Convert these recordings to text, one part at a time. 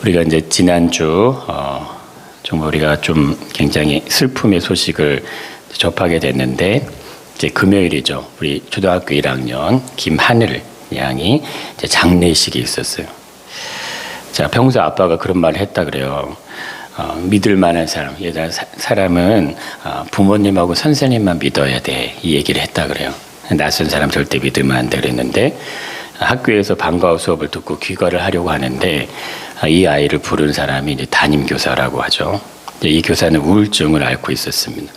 우리가 이제 지난주 정말 우리가 좀 굉장히 슬픔의 소식을 접하게 됐는데, 이제 금요일이죠. 우리 초등학교 1학년 김하늘 양이 이제 장례식이 있었어요. 자, 평소 아빠가 그런 말을 했다 그래요. 믿을 만한 사람, 사람은 부모님하고 선생님만 믿어야 돼. 이 얘기를 했다 그래요. 낯선 사람 절대 믿으면 안 돼 그랬는데, 학교에서 방과후 수업을 듣고 귀가를 하려고 하는데, 이 아이를 부른 사람이 이제 담임교사라고 하죠. 이 교사는 우울증을 앓고 있었습니다.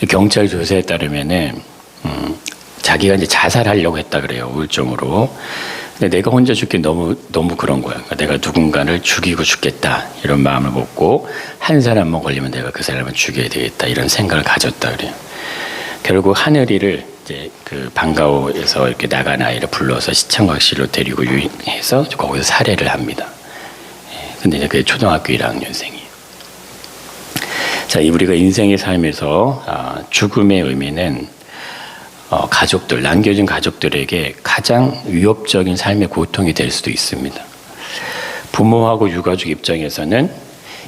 경찰 조사에 따르면은 자기가 이제 자살하려고 했다 그래요. 우울증으로. 근데 내가 혼자 죽기 너무 그런 거야. 그러니까 내가 누군가를 죽이고 죽겠다 이런 마음을 먹고, 한 사람만 걸리면 내가 그 사람을 죽여야 되겠다 이런 생각을 가졌다 그래요. 결국 하늘이를 이제 그 방과후에서 이렇게 나간 아이를 불러서 시청각실로 데리고 유인해서 거기서 살해를 합니다. 근데 이제 그게 초등학교 1학년생이에요. 자, 우리가 인생의 삶에서 죽음의 의미는 가족들, 남겨진 가족들에게 가장 위협적인 삶의 고통이 될 수도 있습니다. 부모하고 유가족 입장에서는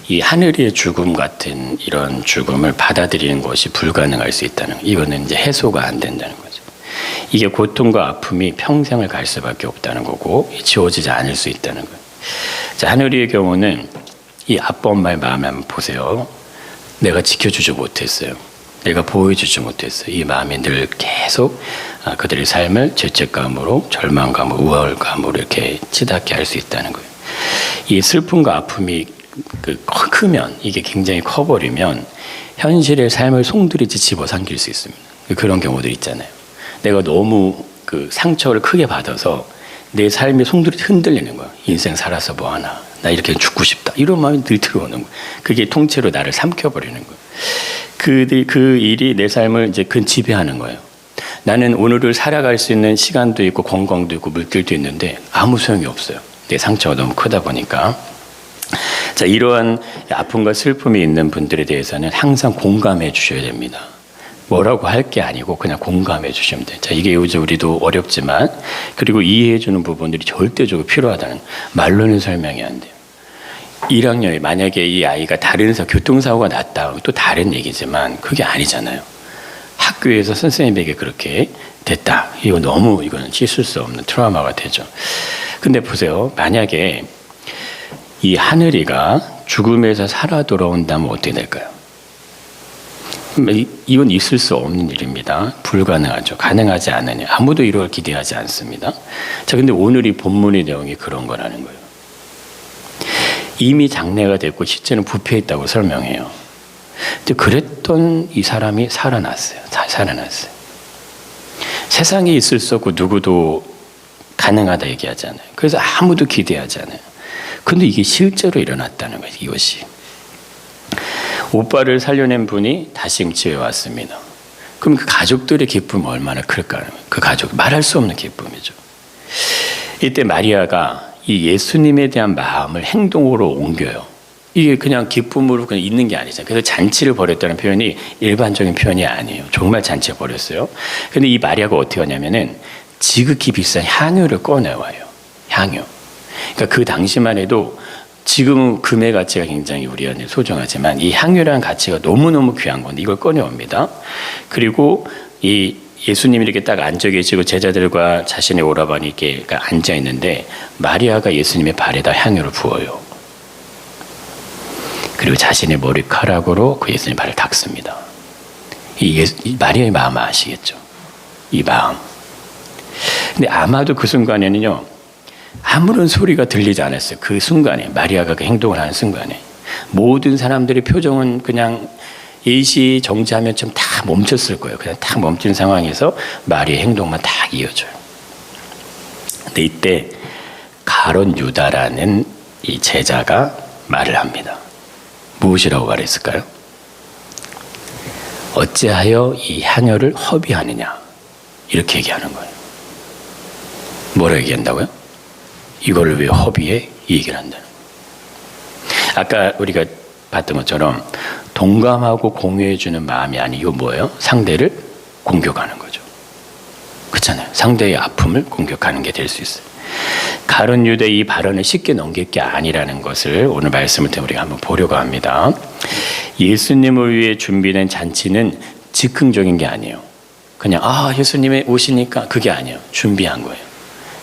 이 하늘의 죽음 같은 이런 죽음을 받아들이는 것이 불가능할 수 있다는 거. 이거는 이제 해소가 안 된다는 거죠. 이게 고통과 아픔이 평생을 갈 수밖에 없다는 거고, 지워지지 않을 수 있다는 거예요. 자, 하늘이의 경우는 이 아빠 엄마의 마음을 한번 보세요. 내가 지켜주지 못했어요. 내가 보호해주지 못했어요. 이 마음이 늘 계속 그들의 삶을 죄책감으로, 절망감으로, 우월감으로 이렇게 치닫게 할 수 있다는 거예요. 이 슬픔과 아픔이 크면, 이게 굉장히 커버리면 현실의 삶을 송두리째 집어삼킬 수 있습니다. 그런 경우들 있잖아요. 내가 너무 그 상처를 크게 받아서 내 삶이 송두리째 흔들리는 거야. 인생 살아서 뭐하나, 나 이렇게 죽고 싶다, 이런 마음이 늘 들어오는 거야. 그게 통째로 나를 삼켜버리는 거야. 그 일이 내 삶을 이제 지배하는 거예요. 나는 오늘을 살아갈 수 있는 시간도 있고 건강도 있고 물질도 있는데 아무 소용이 없어요. 내 상처가 너무 크다 보니까. 자, 이러한 아픔과 슬픔이 있는 분들에 대해서는 항상 공감해 주셔야 됩니다. 뭐라고 할 게 아니고 그냥 공감해 주시면 돼요. 자, 이게 요즘 우리도 어렵지만, 그리고 이해해 주는 부분들이 절대적으로 필요하다는, 말로는 설명이 안 돼요. 1학년에 만약에 이 아이가 다른 교통사고가 났다, 또 다른 얘기지만 그게 아니잖아요. 학교에서 선생님에게 그렇게 됐다, 이거는 씻을 수 없는 트라우마가 되죠. 근데 보세요. 만약에 이 하늘이가 죽음에서 살아 돌아온다면 어떻게 될까요? 이건 있을 수 없는 일입니다. 불가능하죠. 가능하지 않으니 아무도 이걸 기대하지 않습니다. 자, 근데 오늘 이 본문의 내용이 그런 거라는 거예요. 이미 장례가 됐고 시체는 부패 있다고 설명해요. 근데 그랬던 이 사람이 살아났어요. 살아났어요. 세상에 있을 수 없고 누구도 가능하다 얘기하지 않아요. 그래서 아무도 기대하지 않아요. 근데 이게 실제로 일어났다는 거예요. 이것이. 오빠를 살려낸 분이 다시 집에 왔습니다. 그럼 그 가족들의 기쁨이 얼마나 클까요? 그 가족, 말할 수 없는 기쁨이죠. 이때 마리아가 이 예수님에 대한 마음을 행동으로 옮겨요. 이게 그냥 기쁨으로 그냥 있는 게 아니잖아요. 그래서 잔치를 벌였다는 표현이 일반적인 표현이 아니에요. 정말 잔치를 벌였어요. 근데 이 마리아가 어떻게 하냐면은 지극히 비싼 향유를 꺼내와요. 향유. 그러니까 그 당시만 해도, 지금은 금의 가치가 굉장히 우리한테 소중하지만 이 향유라는 가치가 너무너무 귀한 건데 이걸 꺼내옵니다. 그리고 이 예수님이 이렇게 딱 앉아 계시고 제자들과 자신의 오라버니 이렇게 앉아 있는데, 마리아가 예수님의 발에다 향유를 부어요. 그리고 자신의 머리카락으로 그 예수님 발을 닦습니다. 이 마리아의 마음 아시겠죠? 이 마음. 근데 아마도 그 순간에는요, 아무런 소리가 들리지 않았어요. 그 순간에, 마리아가 그 행동을 하는 순간에 모든 사람들의 표정은 그냥 일시 정지하면 좀 다 멈췄을 거예요. 그냥 딱 멈춘 상황에서 마리아의 행동만 딱 이어져요. 근데 이때 가룟 유다라는 이 제자가 말을 합니다. 무엇이라고 말했을까요? 어찌하여 이 향유를 허비하느냐, 이렇게 얘기하는 거예요. 뭐라고 얘기한다고요? 이걸 왜 허비해? 이 얘기를 한다는 거예요. 아까 우리가 봤던 것처럼 동감하고 공유해주는 마음이 아니고 뭐예요? 상대를 공격하는 거죠. 그렇잖아요. 상대의 아픔을 공격하는 게 될 수 있어요. 가룟 유다의 이 발언을 쉽게 넘길 게 아니라는 것을 오늘 말씀을 통해 우리가 한번 보려고 합니다. 예수님을 위해 준비된 잔치는 즉흥적인 게 아니에요. 그냥 예수님이 오시니까 그게 아니에요. 준비한 거예요.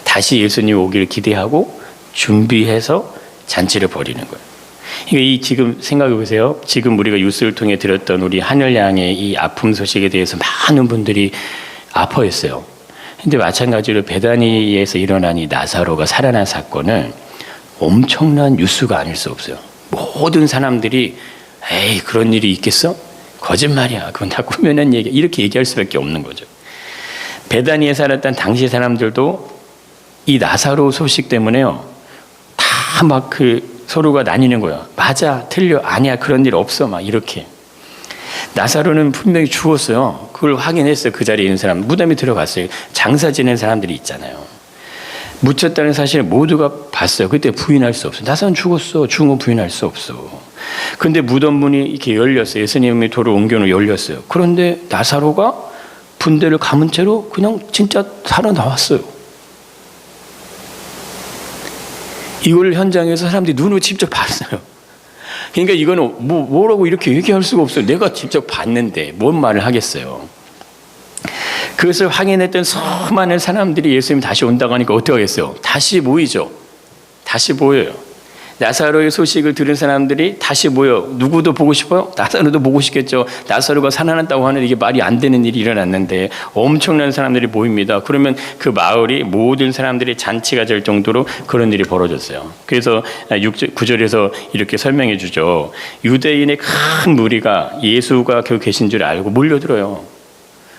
다시 예수님 오기를 기대하고 준비해서 잔치를 벌이는 거예요. 지금 생각해 보세요. 지금 우리가 뉴스를 통해 들었던 우리 하늘양의 이 아픔 소식에 대해서 많은 분들이 아파했어요. 근데 마찬가지로 베다니에서 일어난 이 나사로가 살아난 사건은 엄청난 뉴스가 아닐 수 없어요. 모든 사람들이 에이 그런 일이 있겠어? 거짓말이야. 그건 다 꾸며낸 얘기. 이렇게 얘기할 수밖에 없는 거죠. 베다니에 살았던 당시 사람들도 이 나사로 소식 때문에요. 다 막 서로가 나뉘는 거야. 맞아, 틀려, 아니야, 그런 일 없어, 막 이렇게. 나사로는 분명히 죽었어요. 그걸 확인했어요. 그 자리에 있는 사람. 무덤에 들어갔어요. 장사 지낸 사람들이 있잖아요. 묻혔다는 사실을 모두가 봤어요. 그때 부인할 수 없어요. 나사로는 죽었어. 죽은 거 부인할 수 없어. 근데 무덤 문이 이렇게 열렸어요. 예수님이 돌을 옮겨놓고 열렸어요. 그런데 나사로가 분대를 감은 채로 그냥 진짜 살아나왔어요. 이걸 현장에서 사람들이 눈으로 직접 봤어요. 그러니까 이거는 뭐라고 이렇게 얘기할 수가 없어요. 내가 직접 봤는데 뭔 말을 하겠어요. 그것을 확인했던 수많은 사람들이 예수님이 다시 온다고 하니까 어떻게 하겠어요? 다시 모이죠. 다시 모여요. 나사로의 소식을 들은 사람들이 다시 모여. 누구도 보고 싶어요? 나사로도 보고 싶겠죠. 나사로가 살아났다고 하는 이게 말이 안 되는 일이 일어났는데 엄청난 사람들이 모입니다. 그러면 그 마을이 모든 사람들이 잔치가 될 정도로 그런 일이 벌어졌어요. 그래서 9절에서 이렇게 설명해 주죠. 유대인의 큰 무리가 예수가 거기 계신 줄 알고 몰려들어요.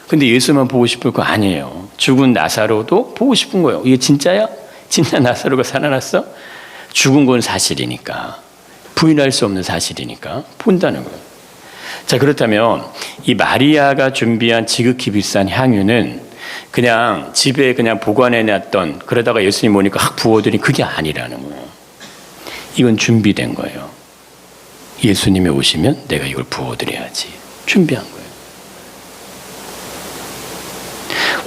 근데 예수만 보고 싶을 거 아니에요. 죽은 나사로도 보고 싶은 거예요. 이게 진짜야? 진짜 나사로가 살아났어? 죽은 건 사실이니까, 부인할 수 없는 사실이니까 본다는 거예요. 자, 그렇다면 이 마리아가 준비한 지극히 비싼 향유는 그냥 집에 그냥 보관해놨던, 그러다가 예수님 오니까 확 부어드린 그게 아니라는 거예요. 이건 준비된 거예요. 예수님이 오시면 내가 이걸 부어드려야지. 준비한 거예요.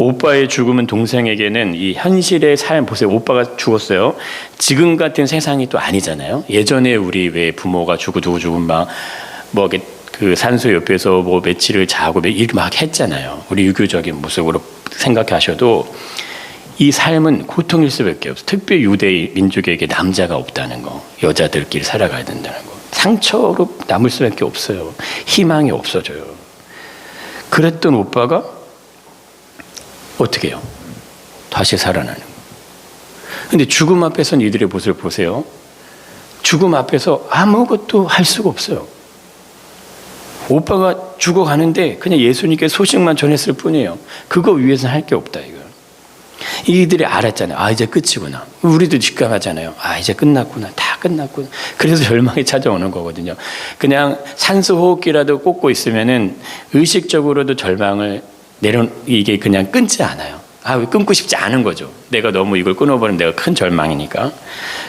오빠의 죽음은 동생에게는 이 현실의 삶, 보세요. 오빠가 죽었어요. 지금 같은 세상이 또 아니잖아요. 예전에 우리 왜 부모가 누구 죽으면 그 산소 옆에서 며칠을 자고 이렇게 막 했잖아요. 우리 유교적인 모습으로 생각하셔도 이 삶은 고통일 수밖에 없어요. 특별히 유대 민족에게 남자가 없다는 거, 여자들끼리 살아가야 된다는 거, 상처로 남을 수밖에 없어요. 희망이 없어져요. 그랬던 오빠가 어떻게 해요? 다시 살아나는 거예요. 근데 죽음 앞에서는 이들의 모습을 보세요. 죽음 앞에서 아무것도 할 수가 없어요. 오빠가 죽어가는데 그냥 예수님께 소식만 전했을 뿐이에요. 그거 위해서는 할 게 없다, 이거. 이들이 알았잖아요. 이제 끝이구나. 우리도 직감하잖아요. 이제 끝났구나. 다 끝났구나. 그래서 절망이 찾아오는 거거든요. 그냥 산소 호흡기라도 꽂고 있으면은 의식적으로도 절망을 이게 그냥 끊지 않아요. 끊고 싶지 않은 거죠. 내가 너무 이걸 끊어버리면 내가 큰 절망이니까.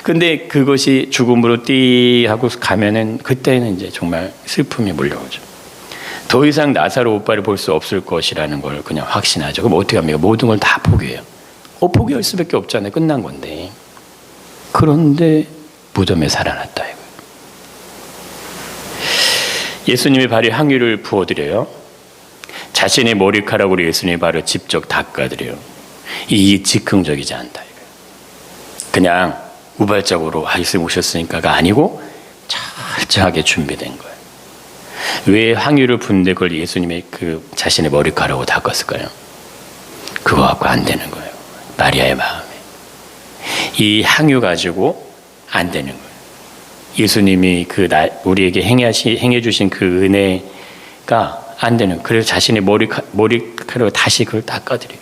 근데 그것이 죽음으로 띠 하고 가면은 그때는 이제 정말 슬픔이 몰려오죠. 더 이상 나사로 오빠를 볼 수 없을 것이라는 걸 그냥 확신하죠. 그럼 어떻게 합니까? 모든 걸 다 포기해요. 포기할 수밖에 없잖아요. 끝난 건데. 그런데 무덤에 살아났다, 이거예요. 예수님의 발에 향유를 부어드려요. 자신의 머리카락으로 예수님의 발을 직접 닦아드려요. 이게 즉흥적이지 않다, 이거예요. 그냥 우발적으로 예수님 오셨으니까가 아니고 철저하게 준비된 거예요. 왜 향유를 붓는데 그걸 예수님의 자신의 머리카락으로 닦았을까요? 그거 갖고 안 되는 거예요. 마리아의 마음에. 이 향유 가지고 안 되는 거예요. 예수님이 우리에게 행해 주신 그 은혜가 안 되는. 그래서 자신의 머리카락으로 다시 그걸 닦아드려요.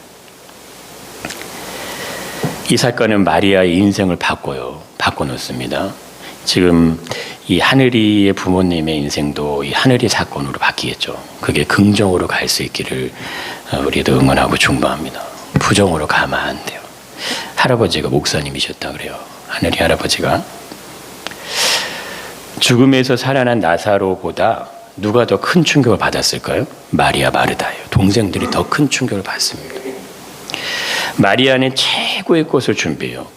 이 사건은 마리아의 인생을 바꿔놓습니다. 지금 이 하늘이의 부모님의 인생도 이 하늘이 사건으로 바뀌겠죠. 그게 긍정으로 갈 수 있기를 우리도 응원하고 중보합니다. 부정으로 가면 안 돼요. 할아버지가 목사님이셨다 그래요. 하늘이 할아버지가 죽음에서 살아난 나사로보다 누가 더 큰 충격을 받았을까요? 마리아 마르다예요. 동생들이 더 큰 충격을 받습니다. 마리아는 최고의 꽃을 준비해요.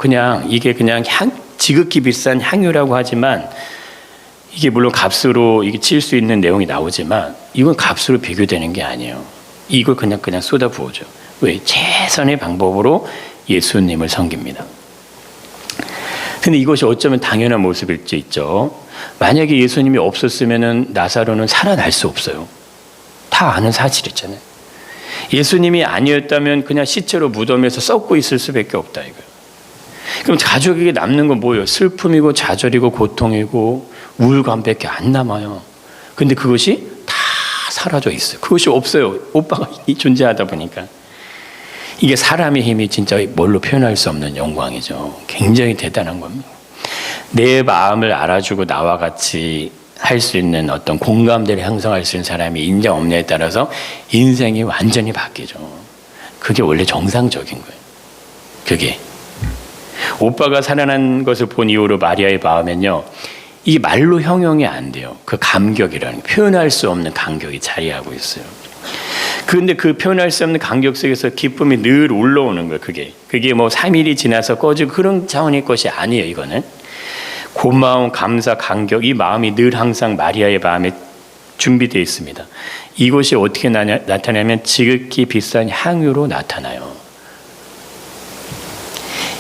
이게 그냥 지극히 비싼 향유라고 하지만 이게 물론 값으로 이게 칠 수 있는 내용이 나오지만 이건 값으로 비교되는 게 아니에요. 이걸 그냥 쏟아 부어줘. 왜? 최선의 방법으로 예수님을 섬깁니다. 근데 이것이 어쩌면 당연한 모습일 수 있죠. 만약에 예수님이 없었으면 나사로는 살아날 수 없어요. 다 아는 사실이잖아요. 예수님이 아니었다면 그냥 시체로 무덤에서 썩고 있을 수밖에 없다 이거예요. 그럼 가족에게 남는 건 뭐예요? 슬픔이고 좌절이고 고통이고 우울감밖에 안 남아요. 근데 그것이 다 사라져 있어요. 그것이 없어요. 오빠가 존재하다 보니까. 이게 사람의 힘이 진짜 뭘로 표현할 수 없는 영광이죠. 굉장히 대단한 겁니다. 내 마음을 알아주고 나와 같이 할 수 있는 어떤 공감대를 형성할 수 있는 사람이 있냐 없냐에 따라서 인생이 완전히 바뀌죠. 그게 원래 정상적인 거예요. 그게. 오빠가 살아난 것을 본 이후로 마리아의 마음은요, 이 말로 형용이 안 돼요. 그 감격이라는, 표현할 수 없는 감격이 자리하고 있어요. 그런데 그 표현할 수 없는 감격 속에서 기쁨이 늘 올라오는 거예요. 그게 뭐 3일이 지나서 꺼지고 그런 차원의 것이 아니에요. 이거는 고마움, 감사, 감격, 이 마음이 늘 항상 마리아의 마음에 준비되어 있습니다. 이것이 어떻게 나타나면 지극히 비싼 향유로 나타나요.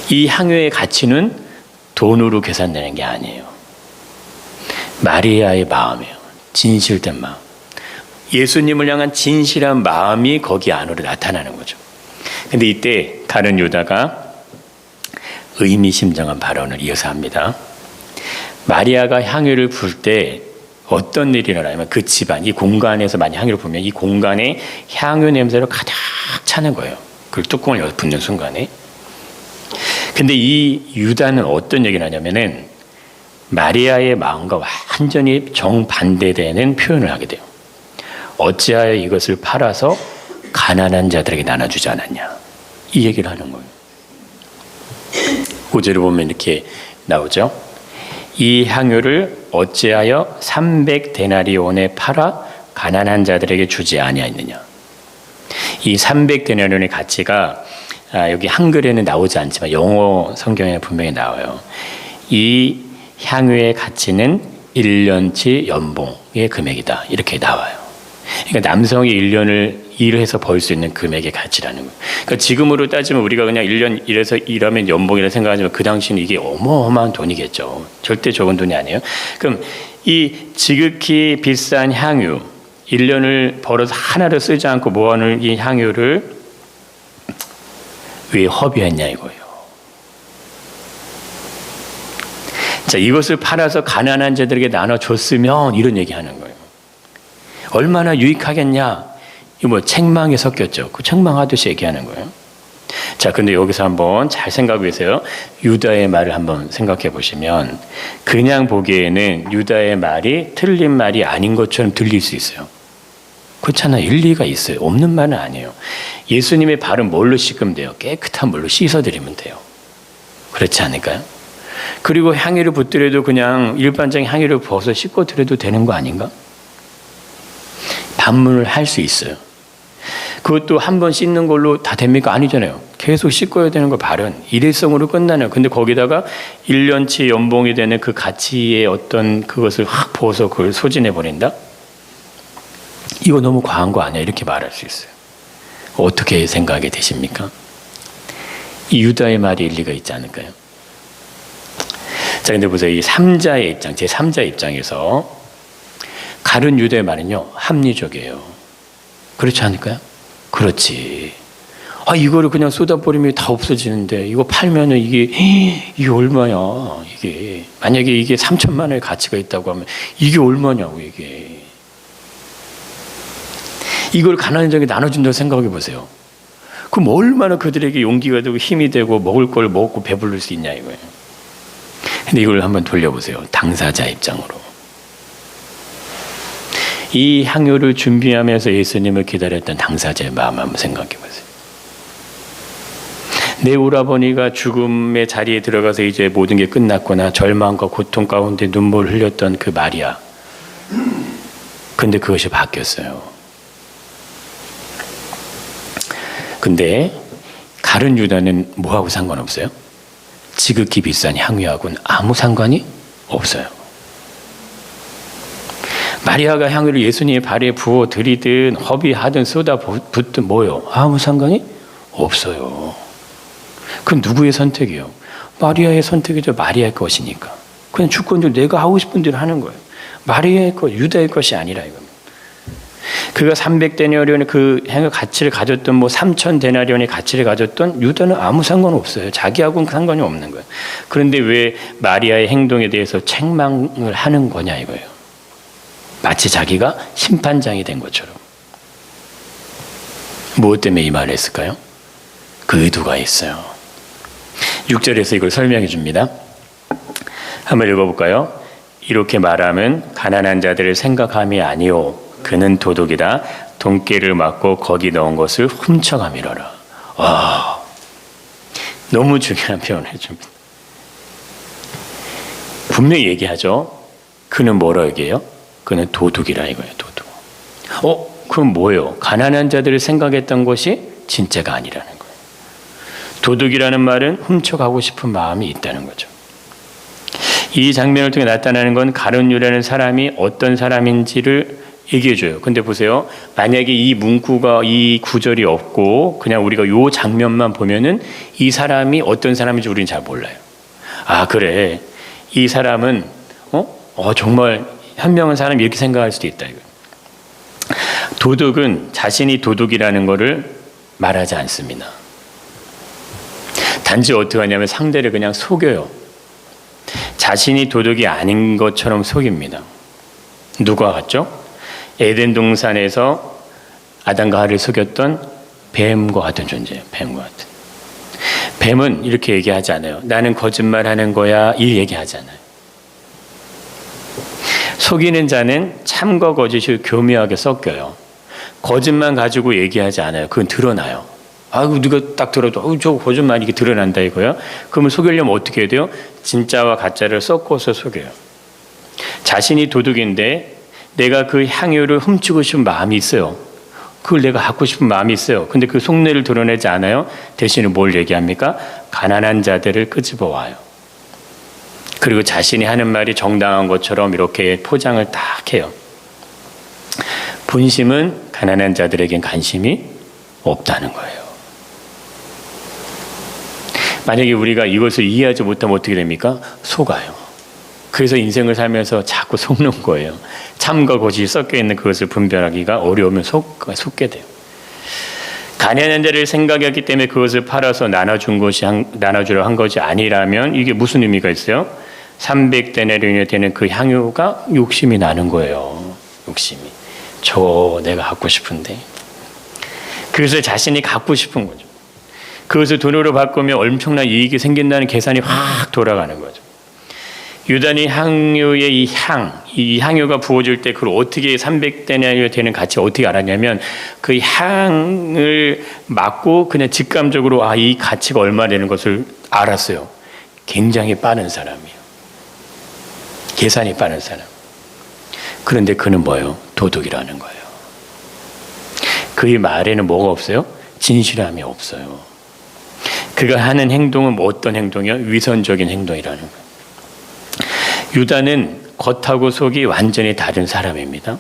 이 향유의 가치는 돈으로 계산되는 게 아니에요. 마리아의 마음이에요. 진실된 마음. 예수님을 향한 진실한 마음이 거기 안으로 나타나는 거죠. 근데 이때 다른 유다가 의미심장한 발언을 이어서 합니다. 마리아가 향유를 부을 때 어떤 일이 일어나냐면 그 집안, 이 공간에서 만약 향유를 부으면 이 공간에 향유 냄새로 가득 차는 거예요. 그 뚜껑을 여기서 붓는 순간에. 근데 이 유다는 어떤 얘기를 하냐면은 마리아의 마음과 완전히 정반대되는 표현을 하게 돼요. 어찌하여 이것을 팔아서 가난한 자들에게 나눠주지 않았냐. 이 얘기를 하는 거예요. 5절을 보면 이렇게 나오죠. 이 향유를 어찌하여 300데나리온에 팔아 가난한 자들에게 주지 아니하였느냐. 이 300데나리온의 가치가 여기 한글에는 나오지 않지만 영어 성경에 분명히 나와요. 이 향유의 가치는 1년치 연봉의 금액이다. 이렇게 나와요. 그러니까 남성이 1년을 일해서 벌 수 있는 금액의 가치라는 거예요. 그러니까 지금으로 따지면 우리가 그냥 1년 일해서 일하면 연봉이라 생각하지만 그 당시는 이게 어마어마한 돈이겠죠. 절대 적은 돈이 아니에요. 그럼 이 지극히 비싼 향유, 1년을 벌어서 하나를 쓰지 않고 모아놓은 이 향유를 왜 허비했냐 이거예요. 자, 이것을 팔아서 가난한 자들에게 나눠줬으면 이런 얘기하는 거예요. 얼마나 유익하겠냐. 이거 뭐 책망이 섞였죠. 그 책망하듯이 얘기하는 거예요. 자, 근데 여기서 한번 잘 생각해 보세요. 유다의 말을 한번 생각해 보시면 그냥 보기에는 유다의 말이 틀린 말이 아닌 것처럼 들릴 수 있어요. 그렇잖아요. 일리가 있어요. 없는 말은 아니에요. 예수님의 발은 뭘로 씻으면 돼요? 깨끗한 물로 씻어드리면 돼요. 그렇지 않을까요? 그리고 향유를 붓더라도 그냥 일반적인 향유를 부어서 씻고드려도 되는 거 아닌가? 반문을 할 수 있어요. 그것도 한 번 씻는 걸로 다 됩니까? 아니잖아요. 계속 씻어야 되는 거 발은 일회성으로 끝나네요. 근데 거기다가 1년치 연봉이 되는 그 가치의 어떤 그것을 확 부어서 그걸 소진해 버린다? 이거 너무 과한 거 아니야? 이렇게 말할 수 있어요. 어떻게 생각이 되십니까? 이 유다의 말이 일리가 있지 않을까요? 자, 근데 보세요. 이 3자의 입장, 제 3자의 입장에서 가룟 유다의 말은요, 합리적이에요. 그렇지 않을까요? 그렇지. 이거를 그냥 쏟아버리면 다 없어지는데, 이거 팔면은 이게 얼마냐, 이게. 만약에 이게 3천만 원의 가치가 있다고 하면, 이게 얼마냐고, 이게. 이걸 가난한 자에게 나눠준다고 생각해 보세요. 그럼 얼마나 그들에게 용기가 되고 힘이 되고 먹을 걸 먹고 배부를 수 있냐, 이거예요. 근데 이걸 한번 돌려보세요. 당사자 입장으로. 이 향유를 준비하면서 예수님을 기다렸던 당사자의 마음 한번 생각해 보세요. 내 오라버니가 죽음의 자리에 들어가서 이제 모든 게 끝났구나. 절망과 고통 가운데 눈물을 흘렸던 그 마리아. 근데 그것이 바뀌었어요. 근데 가룟 유다는 뭐하고 상관없어요? 지극히 비싼 향유하고는 아무 상관이 없어요. 마리아가 향유를 예수님의 발에 부어 드리든 허비하든 쏟아 붓든 뭐요? 아무 상관이 없어요. 그럼 누구의 선택이요? 마리아의 선택이죠. 마리아의 것이니까. 그냥 주권들 내가 하고 싶은 대로 하는 거예요. 마리아의 것, 유다의 것이 아니라 이겁니다. 그가 300데나리온의 그 향의 가치를 가졌던 3,000데나리온의 가치를 가졌던 유다는 아무 상관없어요. 자기하고는 상관이 없는 거예요. 그런데 왜 마리아의 행동에 대해서 책망을 하는 거냐 이거예요. 마치 자기가 심판장이 된 것처럼. 무엇 때문에 이 말을 했을까요? 그 의도가 있어요. 6절에서 이걸 설명해 줍니다. 한번 읽어볼까요? 이렇게 말하면 가난한 자들을 생각함이 아니오 그는 도둑이다. 돈깨를 맞고 거기 넣은 것을 훔쳐가미러라. 너무 중요한 표현을 해줍니다. 분명히 얘기하죠. 그는 뭐라 얘기해요? 그는 도둑이라 이거예요. 도둑. 그럼 뭐예요? 가난한 자들을 생각했던 것이 진짜가 아니라는 거예요. 도둑이라는 말은 훔쳐가고 싶은 마음이 있다는 거죠. 이 장면을 통해 나타나는 건 가룟 유다라는 사람이 어떤 사람인지를 얘기해줘요. 근데 보세요. 만약에 이 문구가 이 구절이 없고 그냥 우리가 이 장면만 보면은 이 사람이 어떤 사람인지 우리는 잘 몰라요. 그래. 이 사람은 정말 현명한 사람이 이렇게 생각할 수도 있다. 이거. 도둑은 자신이 도둑이라는 것을 말하지 않습니다. 단지 어떻게 하냐면 상대를 그냥 속여요. 자신이 도둑이 아닌 것처럼 속입니다. 누가 같죠? 에덴 동산에서 아담과 하와를 속였던 뱀과 같은 존재예요. 뱀과 같은. 뱀은 이렇게 얘기하지 않아요. 나는 거짓말하는 거야. 이 얘기하지 않아요. 속이는 자는 참과 거짓이 교묘하게 섞여요. 거짓말 가지고 얘기하지 않아요. 그건 드러나요. 누가 딱 들어도 저 거짓말 이게 드러난다 이거야. 그러면 속이려면 어떻게 해야 돼요? 진짜와 가짜를 섞어서 속여요. 자신이 도둑인데 내가 그 향유를 훔치고 싶은 마음이 있어요. 그걸 내가 갖고 싶은 마음이 있어요. 근데 그 속내를 드러내지 않아요. 대신에 뭘 얘기합니까? 가난한 자들을 끄집어 와요. 그리고 자신이 하는 말이 정당한 것처럼 이렇게 포장을 딱 해요. 본심은 가난한 자들에겐 관심이 없다는 거예요. 만약에 우리가 이것을 이해하지 못하면 어떻게 됩니까? 속아요. 그래서 인생을 살면서 자꾸 속는 거예요. 참과 거짓이 섞여 있는 그것을 분별하기가 어려우면 속게 돼요. 가난한 자를 생각했기 때문에 그것을 팔아서 나눠주려 한 것이 아니라면 이게 무슨 의미가 있어요? 300데나리온이 되는 그 향유가 욕심이 나는 거예요. 욕심이. 내가 갖고 싶은데. 그것을 자신이 갖고 싶은 거죠. 그것을 돈으로 바꾸면 엄청난 이익이 생긴다는 계산이 확 돌아가는 거죠. 유다는 향유의 이 향유가 부어질 때 그걸 어떻게 300데나리온이 되는 가치 어떻게 알았냐면 그 향을 맡고 그냥 직감적으로 이 가치가 얼마 되는 것을 알았어요. 굉장히 빠른 사람이에요. 계산이 빠른 사람. 그런데 그는 뭐예요? 도둑이라는 거예요. 그의 말에는 뭐가 없어요? 진실함이 없어요. 그가 하는 행동은 어떤 행동이요? 위선적인 행동이라는 거예요. 유다는 겉하고 속이 완전히 다른 사람입니다.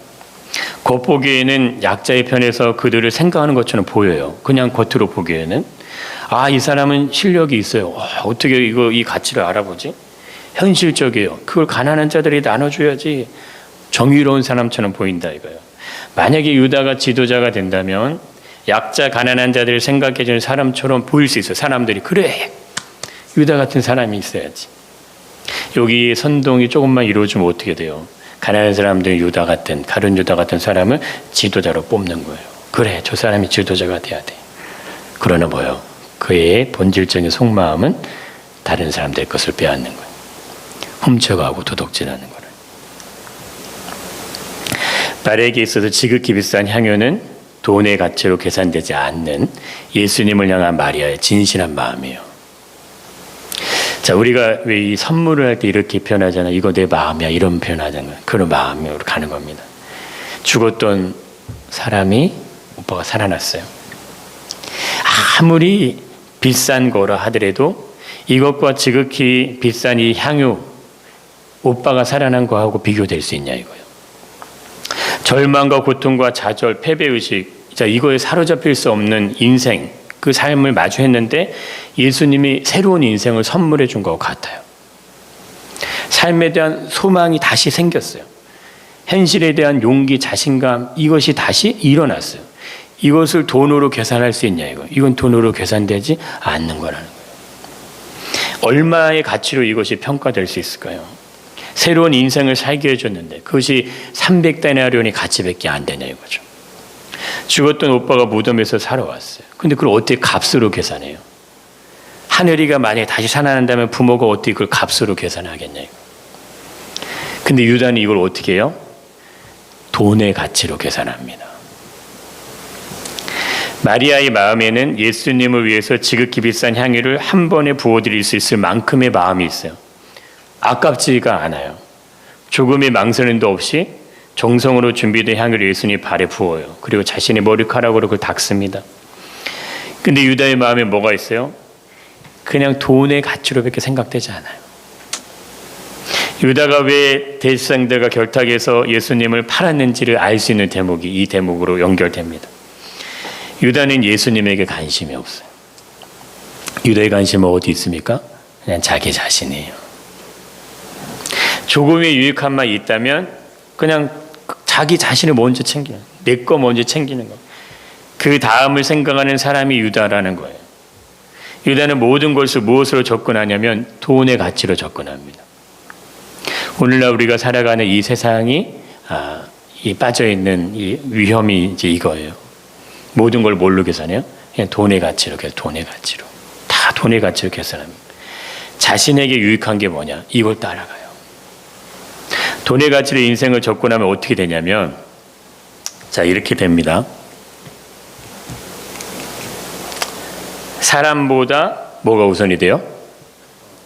겉보기에는 약자의 편에서 그들을 생각하는 것처럼 보여요. 그냥 겉으로 보기에는 이 사람은 실력이 있어요. 어떻게 이 가치를 알아보지? 현실적이에요. 그걸 가난한 자들이 나눠줘야지. 정의로운 사람처럼 보인다 이거예요. 만약에 유다가 지도자가 된다면 약자 가난한 자들을 생각해주는 사람처럼 보일 수 있어요. 사람들이 그래 유다 같은 사람이 있어야지. 여기 선동이 조금만 이루어지면 어떻게 돼요? 가난한 사람들이 유다 같은 가룟 유다 같은 사람을 지도자로 뽑는 거예요. 그래 저 사람이 지도자가 돼야 돼. 그러나 뭐요? 그의 본질적인 속마음은 다른 사람들 것을 빼앗는 거예요. 훔쳐가고 도둑질하는 거예요. 나에게 있어서 지극히 비싼 향유는 돈의 가치로 계산되지 않는 예수님을 향한 마리아의 진실한 마음이에요. 자, 우리가 왜 이 선물을 할 때 이렇게 표현하잖아요. 이거 내 마음이야. 이런 표현하잖아요. 그런 마음으로 가는 겁니다. 죽었던 사람이 오빠가 살아났어요. 아무리 비싼 거라 하더라도 이것과 지극히 비싼 이 향유, 오빠가 살아난 거하고 비교될 수 있냐 이거예요. 절망과 고통과 좌절, 패배의식, 자, 이거에 사로잡힐 수 없는 인생, 그 삶을 마주했는데 예수님이 새로운 인생을 선물해 준 것 같아요. 삶에 대한 소망이 다시 생겼어요. 현실에 대한 용기, 자신감, 이것이 다시 일어났어요. 이것을 돈으로 계산할 수 있냐 이거. 이건 돈으로 계산되지 않는 거라는 거예요. 얼마의 가치로 이것이 평가될 수 있을까요? 새로운 인생을 살게 해줬는데 그것이 300데나리온이 가치밖에 안 되냐 이거죠. 죽었던 오빠가 무덤에서 살아왔어요. 근데 그걸 어떻게 값으로 계산해요? 하늘이가 만약에 다시 살아난다면 부모가 어떻게 그걸 값으로 계산하겠냐 이거. 근데 유다는 이걸 어떻게 해요? 돈의 가치로 계산합니다. 마리아의 마음에는 예수님을 위해서 지극히 비싼 향유를 한 번에 부어드릴 수 있을 만큼의 마음이 있어요. 아깝지가 않아요. 조금의 망설임도 없이 정성으로 준비된 향유를 예수님 발에 부어요. 그리고 자신의 머리카락으로 그걸 닦습니다. 근데 유다의 마음에 뭐가 있어요? 그냥 돈의 가치로밖에 생각되지 않아요. 유다가 왜 대제사장들과 결탁해서 예수님을 팔았는지를 알 수 있는 대목이 이 대목으로 연결됩니다. 유다는 예수님에게 관심이 없어요. 유다의 관심은 어디 있습니까? 그냥 자기 자신이에요. 조금의 유익함만 있다면 그냥 자기 자신을 먼저 챙기는, 내 거 먼저 챙기는 거. 그 다음을 생각하는 사람이 유다라는 거예요. 유다는 모든 것을 무엇으로 접근하냐면 돈의 가치로 접근합니다. 오늘날 우리가 살아가는 이 세상이 이 빠져있는 이 위험이 이제 이거예요. 모든 걸 뭘로 계산해요? 그냥 돈의 가치로, 돈의 가치로. 다 돈의 가치로 계산합니다. 자신에게 유익한 게 뭐냐? 이걸 따라가요. 돈의 가치로 인생을 접근하면 어떻게 되냐면, 자, 이렇게 됩니다. 사람보다 뭐가 우선이 돼요?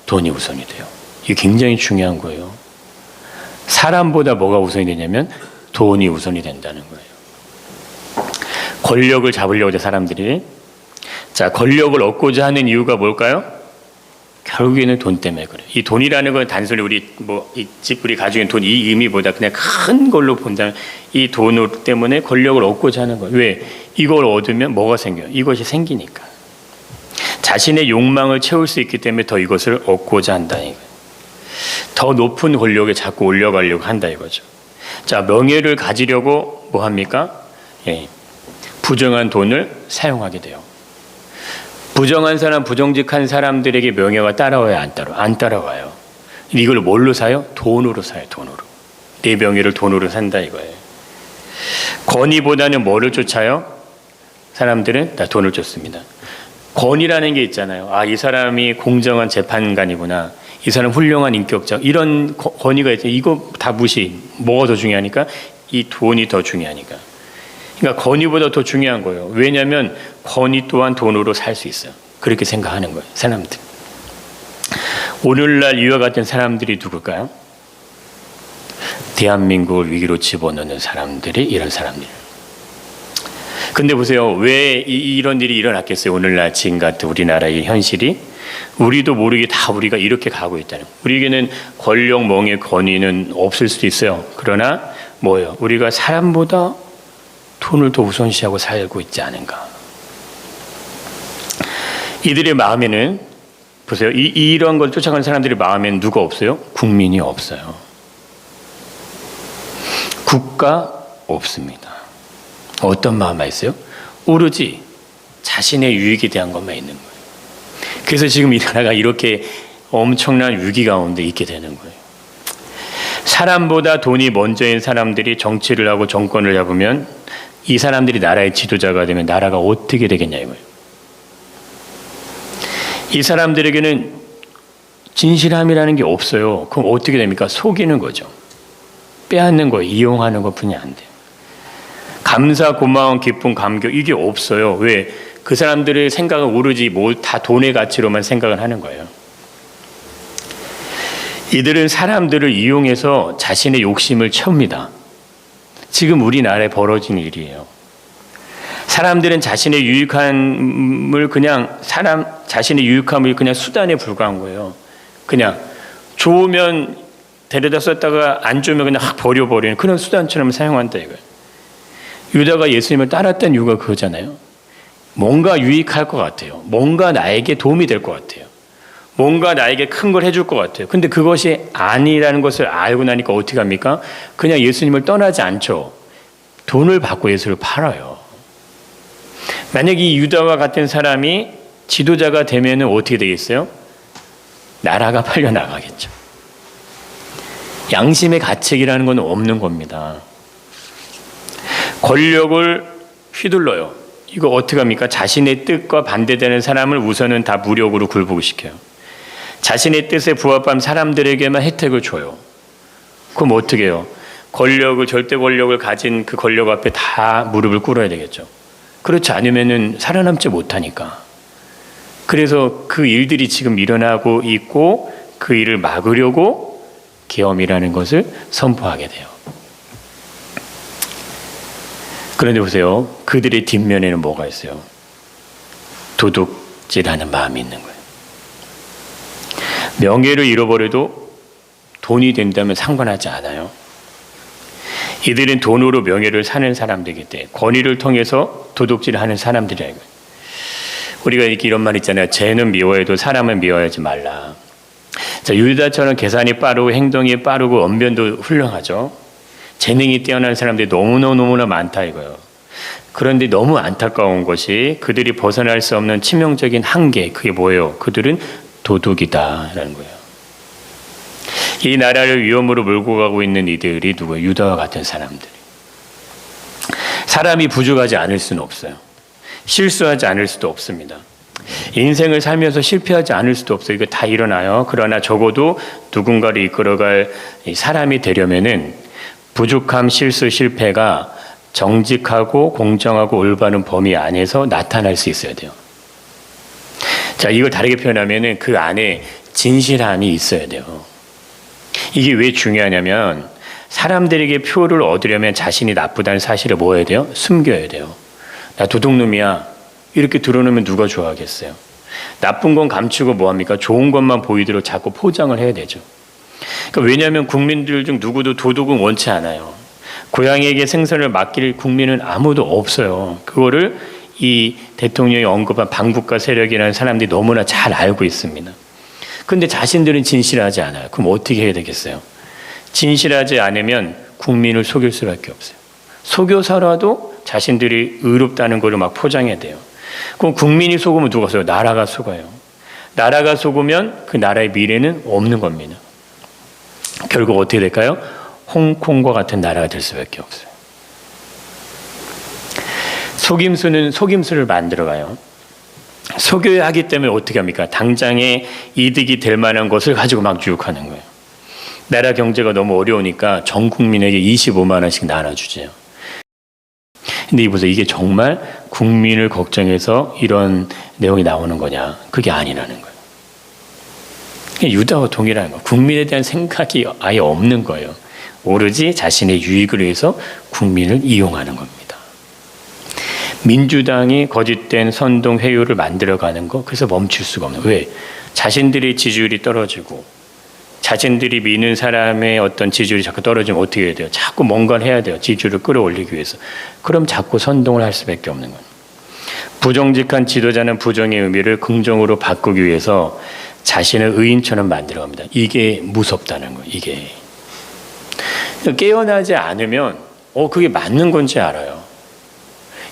돈이 우선이 돼요. 이게 굉장히 중요한 거예요. 사람보다 뭐가 우선이 되냐면 돈이 우선이 된다는 거예요. 권력을 잡으려고 하는 사람들이, 자, 권력을 얻고자 하는 이유가 뭘까요? 결국에는 돈 때문에 그래요. 이 돈이라는 건 단순히 우리 우리 가지고 있는 돈 이 의미보다 그냥 큰 걸로 본다면 이 돈 때문에 권력을 얻고자 하는 거예요. 왜? 이걸 얻으면 뭐가 생겨요? 이것이 생기니까. 자신의 욕망을 채울 수 있기 때문에 더 이것을 얻고자 한다 이거예요. 더 높은 권력에 자꾸 올려가려고 한다 이거죠. 자, 명예를 가지려고 뭐 합니까? 예, 부정한 돈을 사용하게 돼요. 부정한 사람, 부정직한 사람들에게 명예가 따라와요, 안 따라와요. 이걸 뭘로 사요? 돈으로 사요, 돈으로. 내 명예를 돈으로 산다 이거예요. 권위보다는 뭐를 쫓아요? 사람들은 다 돈을 쫓습니다. 권위라는 게 있잖아요. 아, 이 사람이 공정한 재판관이구나. 이 사람 훌륭한 인격자. 이런 권위가 있죠. 이거 다 무시. 뭐가 더 중요하니까? 이 돈이 더 중요하니까. 그러니까 권위보다 더 중요한 거예요. 왜냐하면 권위 또한 돈으로 살 수 있어요. 그렇게 생각하는 거예요, 사람들. 오늘날 이와 같은 사람들이 누굴까요? 대한민국을 위기로 집어넣는 사람들이 이런 사람들. 근데 보세요. 왜 이런 일이 일어났겠어요? 오늘날 지금 같은 우리나라의 현실이. 우리도 모르게 다 우리가 이렇게 가고 있다는 거예요. 우리에게는 권력, 명예, 권위는 없을 수도 있어요. 그러나 뭐예요? 우리가 사람보다 돈을 더 우선시하고 살고 있지 않은가. 이들의 마음에는 보세요. 이런 걸 쫓아가는 사람들의 마음에는 누가 없어요? 국민이 없어요. 국가 없습니다. 어떤 마음만 있어요? 오로지 자신의 유익에 대한 것만 있는 거예요. 그래서 지금 이 나라가 이렇게 엄청난 위기 가운데 있게 되는 거예요. 사람보다 돈이 먼저인 사람들이 정치를 하고 정권을 잡으면 이 사람들이 나라의 지도자가 되면 나라가 어떻게 되겠냐 이거예요. 이 사람들에게는 진실함이라는 게 없어요. 그럼 어떻게 됩니까? 속이는 거죠. 빼앗는 거, 이용하는 것뿐이 안 돼요. 감사, 고마움, 기쁨, 감격 이게 없어요. 왜? 그 사람들의 생각은 오로지 다 돈의 가치로만 생각을 하는 거예요. 이들은 사람들을 이용해서 자신의 욕심을 채웁니다. 지금 우리나라에 벌어진 일이에요. 사람들은 자신의 유익함을 자신의 유익함을 그냥 수단에 불과한 거예요. 그냥 좋으면 데려다 썼다가 안 좋으면 그냥 확 버려버리는 그런 수단처럼 사용한다 이거예요. 유다가 예수님을 따랐던 이유가 그거잖아요. 뭔가 유익할 것 같아요. 뭔가 나에게 도움이 될 것 같아요. 뭔가 나에게 큰 걸 해줄 것 같아요. 근데 그것이 아니라는 것을 알고 나니까 어떻게 합니까? 그냥 예수님을 떠나지 않죠. 돈을 받고 예수를 팔아요. 만약 이 유다와 같은 사람이 지도자가 되면 어떻게 되겠어요? 나라가 팔려나가겠죠. 양심의 가책이라는 건 없는 겁니다. 권력을 휘둘러요. 이거 어떻게 합니까? 자신의 뜻과 반대되는 사람을 우선은 다 무력으로 굴복시켜요. 자신의 뜻에 부합한 사람들에게만 혜택을 줘요. 그럼 어떻게 해요? 절대 권력을 가진 그 권력 앞에 다 무릎을 꿇어야 되겠죠. 그렇지 않으면은 살아남지 못하니까. 그래서 그 일들이 지금 일어나고 있고 그 일을 막으려고 계엄이라는 것을 선포하게 돼요. 그런데 보세요. 그들의 뒷면에는 뭐가 있어요? 도둑질하는 마음이 있는 거예요. 명예를 잃어버려도 돈이 된다면 상관하지 않아요. 이들은 돈으로 명예를 사는 사람들이기 때문에 권위를 통해서 도둑질하는 사람들이에요. 우리가 이런 말 있잖아요. 죄는 미워해도 사람은 미워하지 말라. 자, 유다처럼 계산이 빠르고 행동이 빠르고 언변도 훌륭하죠. 재능이 뛰어난 사람들이 너무나 많다 이거예요. 그런데 너무 안타까운 것이 그들이 벗어날 수 없는 치명적인 한계, 그게 뭐예요? 그들은 도둑이다라는 거예요. 이 나라를 위험으로 몰고 가고 있는 이들이 누구예요? 유다와 같은 사람들. 사람이 부족하지 않을 수는 없어요. 실수하지 않을 수도 없습니다. 인생을 살면서 실패하지 않을 수도 없어요. 이거 다 일어나요. 그러나 적어도 누군가를 이끌어갈 사람이 되려면은 부족함, 실수, 실패가 정직하고 공정하고 올바른 범위 안에서 나타날 수 있어야 돼요. 자, 이걸 다르게 표현하면은 그 안에 진실함이 있어야 돼요. 이게 왜 중요하냐면 사람들에게 표를 얻으려면 자신이 나쁘다는 사실을 뭐 해야 돼요? 숨겨야 돼요. 나 도둑놈이야. 이렇게 드러내면 누가 좋아하겠어요? 나쁜 건 감추고 뭐합니까? 좋은 것만 보이도록 자꾸 포장을 해야 되죠. 그러니까 왜냐하면 국민들 중 누구도 도둑은 원치 않아요. 고양이에게 생선을 맡길 국민은 아무도 없어요. 그거를 이 대통령이 언급한 반국가 세력이라는 사람들이 너무나 잘 알고 있습니다. 그런데 자신들은 진실하지 않아요. 그럼 어떻게 해야 되겠어요? 진실하지 않으면 국민을 속일 수밖에 없어요. 속여서라도 자신들이 의롭다는 걸 막 포장해야 돼요. 그럼 국민이 속으면 누가 속아요? 나라가 속아요. 나라가 속으면 그 나라의 미래는 없는 겁니다. 결국 어떻게 될까요? 홍콩과 같은 나라가 될 수밖에 없어요. 속임수는 속임수를 만들어가요. 속여야 하기 때문에 어떻게 합니까? 당장에 이득이 될 만한 것을 가지고 막 유혹하는 거예요. 나라 경제가 너무 어려우니까 전 국민에게 25만 원씩 나눠주죠. 근데 보세요. 이게 정말 국민을 걱정해서 이런 내용이 나오는 거냐? 그게 아니라는 거예요. 유다와 동일한 거예요. 국민에 대한 생각이 아예 없는 거예요. 오로지 자신의 유익을 위해서 국민을 이용하는 겁니다. 민주당이 거짓된 선동 회유를 만들어가는 거, 그래서 멈출 수가 없는 거예요. 왜? 자신들의 지지율이 떨어지고 자신들이 미는 사람의 어떤 지지율이 자꾸 떨어지면 어떻게 해야 돼요? 자꾸 뭔가를 해야 돼요. 지지율을 끌어올리기 위해서. 그럼 자꾸 선동을 할 수밖에 없는 거예요. 부정직한 지도자는 부정의 의미를 긍정으로 바꾸기 위해서 자신을 의인처럼 만들어갑니다. 이게 무섭다는 거예요. 이게. 깨어나지 않으면 그게 맞는 건지 알아요.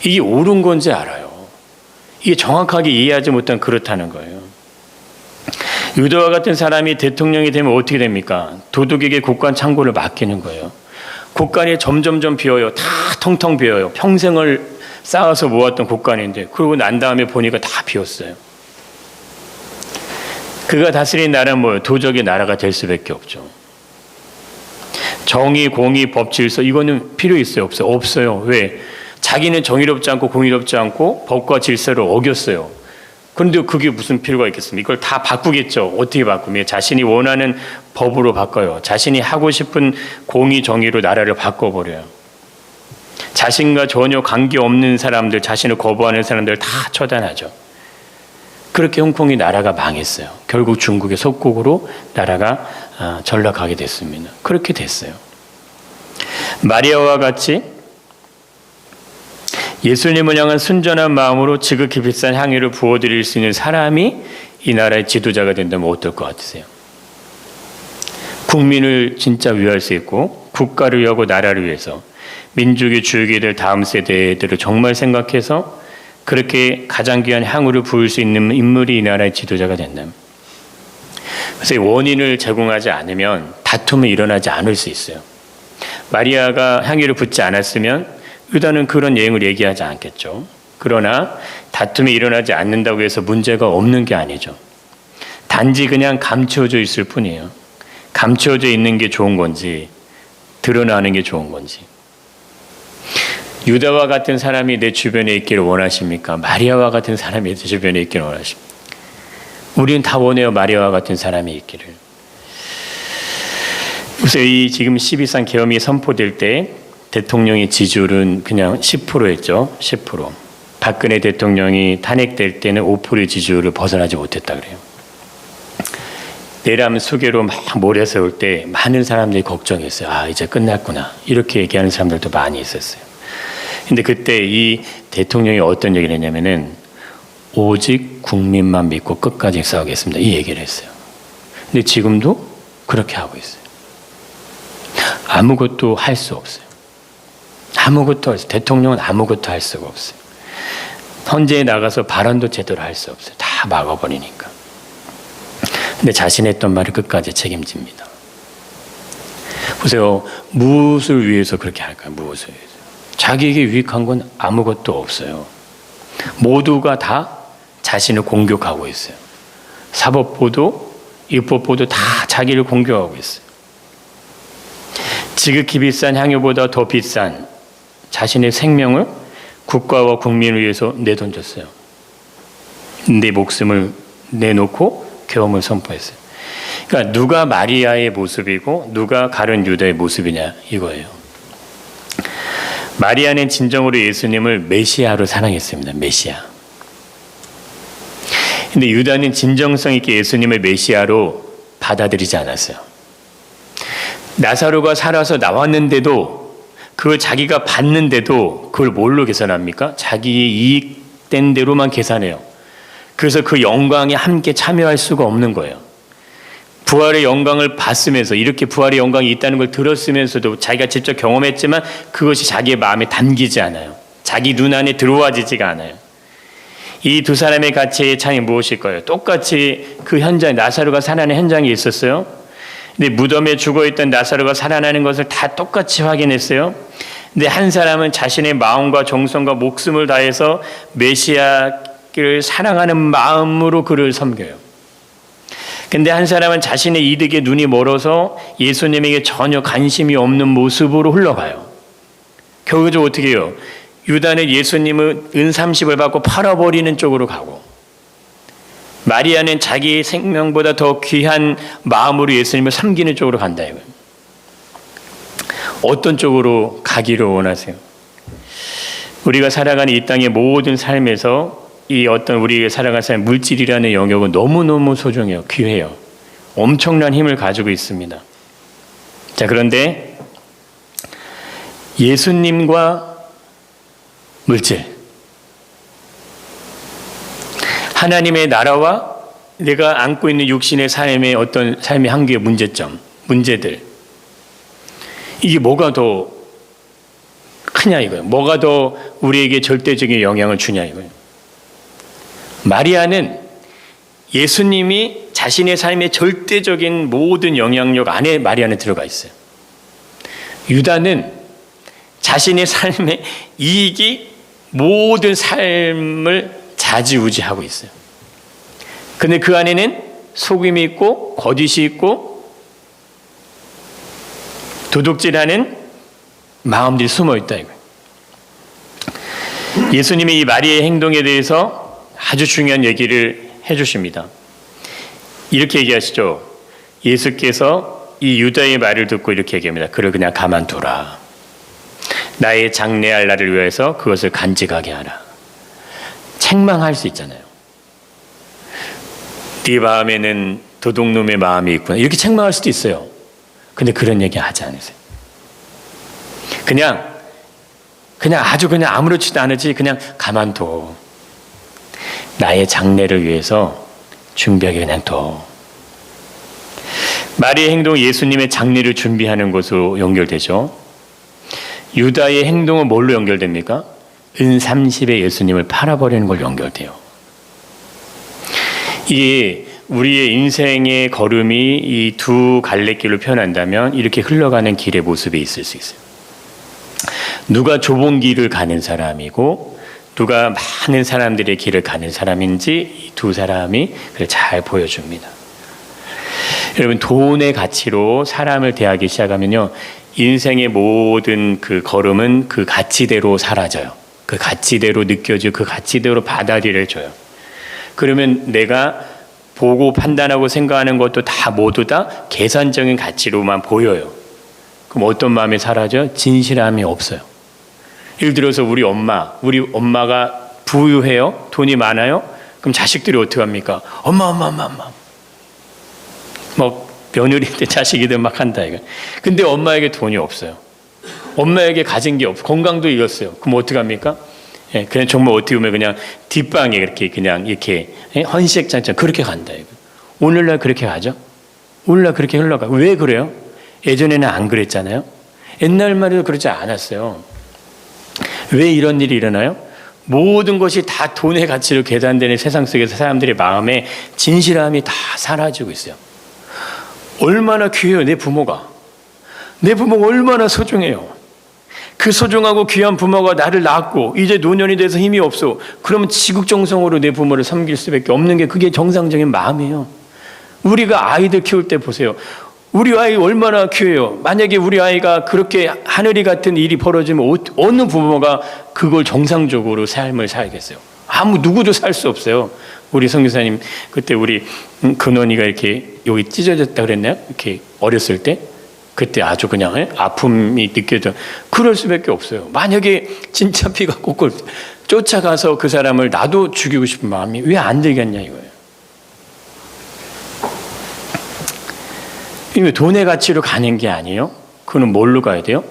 이게 옳은 건지 알아요. 이게 정확하게 이해하지 못한 그렇다는 거예요. 유다와 같은 사람이 대통령이 되면 어떻게 됩니까? 도둑에게 곳간 창고를 맡기는 거예요. 곳간이 점점점 비어요. 다 텅텅 비어요. 평생을 쌓아서 모았던 곳간인데 그러고 난 다음에 보니까 다 비었어요. 그가 다스린 나라는 뭐예요? 도적의 나라가 될 수밖에 없죠. 정의, 공의, 법, 질서 이거는 필요 있어요? 없어요? 없어요. 왜? 자기는 정의롭지 않고 공의롭지 않고 법과 질서를 어겼어요. 그런데 그게 무슨 필요가 있겠습니까? 이걸 다 바꾸겠죠. 어떻게 바꾸면 자신이 원하는 법으로 바꿔요. 자신이 하고 싶은 공의, 정의로 나라를 바꿔버려요. 자신과 전혀 관계없는 사람들, 자신을 거부하는 사람들 다 처단하죠. 그렇게 홍콩이 나라가 망했어요. 결국 중국의 속국으로 나라가 전락하게 됐습니다. 그렇게 됐어요. 마리아와 같이 예수님을 향한 순전한 마음으로 지극히 비싼 향유를 부어드릴 수 있는 사람이 이 나라의 지도자가 된다면 어떨 것 같으세요? 국민을 진짜 위할 수 있고 국가를 위하고 나라를 위해서 민족이 주역이 될 다음 세대들을 정말 생각해서 그렇게 가장 귀한 향유를 부을 수 있는 인물이 이 나라의 지도자가 된다면, 그래서 원인을 제공하지 않으면 다툼이 일어나지 않을 수 있어요. 마리아가 향유를 붓지 않았으면 유다는 그런 예행을 얘기하지 않겠죠. 그러나 다툼이 일어나지 않는다고 해서 문제가 없는 게 아니죠. 단지 그냥 감추어져 있을 뿐이에요. 감추어져 있는 게 좋은 건지 드러나는 게 좋은 건지. 유다와 같은 사람이 내 주변에 있기를 원하십니까? 마리아와 같은 사람이 내 주변에 있기를 원하십니까? 우리는 다 원해요. 마리아와 같은 사람이 있기를. 그래서 이 지금 12상 계엄이 선포될 때 대통령의 지지율은 그냥 10%였죠. 10%. 박근혜 대통령이 탄핵될 때는 5%의 지지율을 벗어나지 못했다 그래요. 내람 수계로 막 몰아세울 때 많은 사람들이 걱정했어요. 아, 이제 끝났구나. 이렇게 얘기하는 사람들도 많이 있었어요. 근데 그때 이 대통령이 어떤 얘기를 했냐면은 오직 국민만 믿고 끝까지 싸우겠습니다. 이 얘기를 했어요. 근데 지금도 그렇게 하고 있어요. 아무것도 할 수 없어요. 대통령은 아무것도 할 수가 없어요. 헌재에 나가서 발언도 제대로 할 수 없어요. 다 막아버리니까. 근데 자신이 했던 말을 끝까지 책임집니다. 보세요. 무엇을 위해서 그렇게 할까요? 무엇을 위해서. 자기에게 유익한 건 아무것도 없어요. 모두가 다 자신을 공격하고 있어요. 사법부도 입법부도 다 자기를 공격하고 있어요. 지극히 비싼 향유보다 더 비싼 자신의 생명을 국가와 국민을 위해서 내던졌어요. 내 목숨을 내놓고 계엄을 선포했어요. 그러니까 누가 마리아의 모습이고 누가 가룟 유다의 모습이냐 이거예요. 마리아는 진정으로 예수님을 메시아로 사랑했습니다. 메시아. 근데 유다는 진정성 있게 예수님을 메시아로 받아들이지 않았어요. 나사로가 살아서 나왔는데도 그걸 자기가 받는데도 그걸 뭘로 계산합니까? 자기의 이익된 대로만 계산해요. 그래서 그 영광에 함께 참여할 수가 없는 거예요. 부활의 영광을 봤으면서 이렇게 부활의 영광이 있다는 걸 들었으면서도 자기가 직접 경험했지만 그것이 자기의 마음에 담기지 않아요. 자기 눈 안에 들어와지지가 않아요. 이 두 사람의 가치의 차이 무엇일까요? 똑같이 그 현장, 나사로가 살아나는 현장에 있었어요. 근데 무덤에 죽어있던 나사로가 살아나는 것을 다 똑같이 확인했어요. 근데 한 사람은 자신의 마음과 정성과 목숨을 다해서 메시아를 사랑하는 마음으로 그를 섬겨요. 근데 한 사람은 자신의 이득에 눈이 멀어서 예수님에게 전혀 관심이 없는 모습으로 흘러가요. 결국적으로 어떻게 해요? 유다는 예수님을 은30을 받고 팔아버리는 쪽으로 가고, 마리아는 자기의 생명보다 더 귀한 마음으로 예수님을 섬기는 쪽으로 간다 이거예요. 어떤 쪽으로 가기를 원하세요? 우리가 살아가는 이 땅의 모든 삶에서 이 어떤 우리가 살아가는 삶, 물질이라는 영역은 너무너무 소중해요. 귀해요. 엄청난 힘을 가지고 있습니다. 자, 그런데 예수님과 물질, 하나님의 나라와 내가 안고 있는 육신의 삶의 어떤 삶의 한계의 문제점, 문제들, 이게 뭐가 더 크냐 이거예요. 뭐가 더 우리에게 절대적인 영향을 주냐 이거예요. 마리아는 예수님이 자신의 삶의 절대적인 모든 영향력 안에 마리아는 들어가 있어요. 유다는 자신의 삶의 이익이 모든 삶을 좌지우지하고 있어요. 근데 그 안에는 속임이 있고 거짓이 있고 도둑질하는 마음들이 숨어 있다 이거예요. 예수님이 이 마리아의 행동에 대해서 아주 중요한 얘기를 해주십니다. 이렇게 얘기하시죠. 예수께서 이 유다의 말을 듣고 이렇게 얘기합니다. 그를 그냥 가만두라. 나의 장래할 날을 위해서 그것을 간직하게 하라. 책망할 수 있잖아요. 네 마음에는 도둑놈의 마음이 있구나. 이렇게 책망할 수도 있어요. 근데 그런 얘기 하지 않으세요. 그냥 아주 그냥 아무렇지도 않으지 그냥 가만둬. 나의 장래를 위해서 준비하게 그냥 둬. 마리의 행동은 예수님의 장례를 준비하는 것으로 연결되죠. 유다의 행동은 뭘로 연결됩니까? 은 30에 예수님을 팔아버리는 걸 연결돼요. 이게 우리의 인생의 걸음이 이 두 갈래길로 표현한다면 이렇게 흘러가는 길의 모습이 있을 수 있어요. 누가 좁은 길을 가는 사람이고 누가 많은 사람들의 길을 가는 사람인지 이 두 사람이 잘 보여줍니다. 여러분, 돈의 가치로 사람을 대하기 시작하면요, 인생의 모든 그 걸음은 그 가치대로 사라져요. 그 가치대로 느껴지고 그 가치대로 받아들여져요. 그러면 내가 보고 판단하고 생각하는 것도 다 모두 다 계산적인 가치로만 보여요. 그럼 어떤 마음이 사라져요? 진실함이 없어요. 예를 들어서 우리 엄마가 부유해요? 돈이 많아요? 그럼 자식들이 어떻게 합니까? 엄마. 뭐 며느리인데 자식이든 막 한다 이거. 근데 엄마에게 돈이 없어요. 엄마에게 가진 게 없어. 건강도 잃었어요. 그럼 어떻게 합니까? 예, 그냥 정말 어떻게 보면 그냥 뒷방에 이렇게 헌시장처럼 그렇게 간다 이거. 오늘날 그렇게 가죠? 오늘날 그렇게 흘러가. 왜 그래요? 예전에는 안 그랬잖아요. 옛날 말에도 그러지 않았어요. 왜 이런 일이 일어나요? 모든 것이 다 돈의 가치로 계산되는 세상 속에서 사람들의 마음에 진실함이 다 사라지고 있어요. 얼마나 귀해요, 내 부모가. 내 부모가 얼마나 소중해요. 그 소중하고 귀한 부모가 나를 낳았고 이제 노년이 돼서 힘이 없어. 그러면 지극정성으로 내 부모를 섬길 수밖에 없는 게 그게 정상적인 마음이에요. 우리가 아이들 키울 때 보세요. 우리 아이 얼마나 귀해요. 만약에 우리 아이가 그렇게 하늘이 같은 일이 벌어지면 어느 부모가 그걸 정상적으로 삶을 살겠어요? 누구도 살 수 없어요. 우리 선교사님 그때 우리 근원이가 이렇게 여기 찢어졌다 그랬나요? 이렇게 어렸을 때 그때 아주 그냥 아픔이 느껴져. 그럴 수밖에 없어요. 만약에 진짜 피가 꼴꼴 쫓아가서 그 사람을 나도 죽이고 싶은 마음이 왜 안 들겠냐 이거예요. 이게 돈의 가치로 가는 게 아니에요. 그거는 뭘로 가야 돼요?